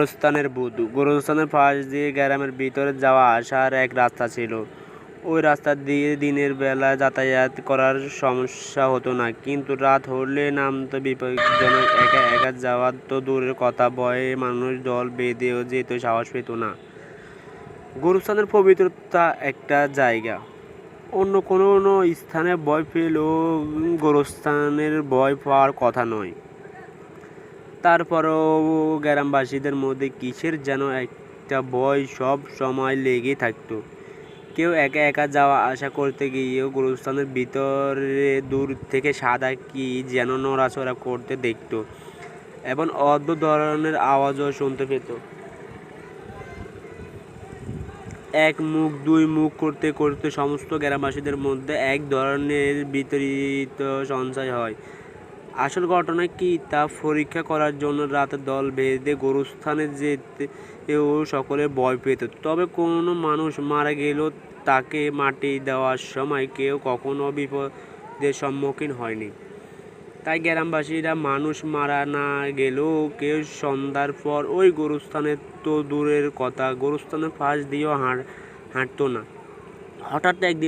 গোরস্থানের ভূত। গোরস্থানের পাশ দিয়ে গ্রামের ভিতরে যাওয়া আসার এক রাস্তা ছিল। ওই রাস্তা দিয়ে দিনের বেলা যাতায়াত করার সমস্যা হতো না, কিন্তু রাত হলে নামতো বিপজ্জনক। একা একা যাওয়া তো দূরের কথা, ভয়ে মানুষ দল বেঁধেও যেতে সাহস পেত না। গোরস্থানের পবিত্রতা একটা জায়গা, অন্য কোনো স্থানে ভয় পেলেও গোরস্থানের ভয় পাওয়ার কথা নয়। তারপরও গ্রামবাসীদের মধ্যে কিসের যেন একটা ভয় সব সময় লেগে থাকতো। কেউ একা একা যাওয়া আসা করতে গিয়েও গোরস্থানের ভিতরে দূর থেকে সাদা কি যেন নড়াচড়া করতে দেখত, এবং অদ্ভুত ধরনের আওয়াজও শুনতে পেত। এক মুখ দুই মুখ করতে করতে সমস্ত গ্রামবাসীদের মধ্যে এক ধরনের বিতরিত সঞ্চয় হয়। আসল ঘটনা কি তা পরীক্ষা করার জন্য রাতে দল বেঁধে গোরস্থানে যেতেও সকলে ভয় পেত। তবে কোনো মানুষ মারা গেলেও তাকে মাটি দেওয়ার সময় কেউ কখনো বিপদের সম্মুখীন হয়নি। তাই গ্রামবাসীরা মানুষ মারা না গেলেও কেউ সন্ধ্যার পর ওই গোরস্থানে তো দূরের কথা, গোরস্থানের পাশ দিয়েও হাঁটতো না। হঠাৎ একদিন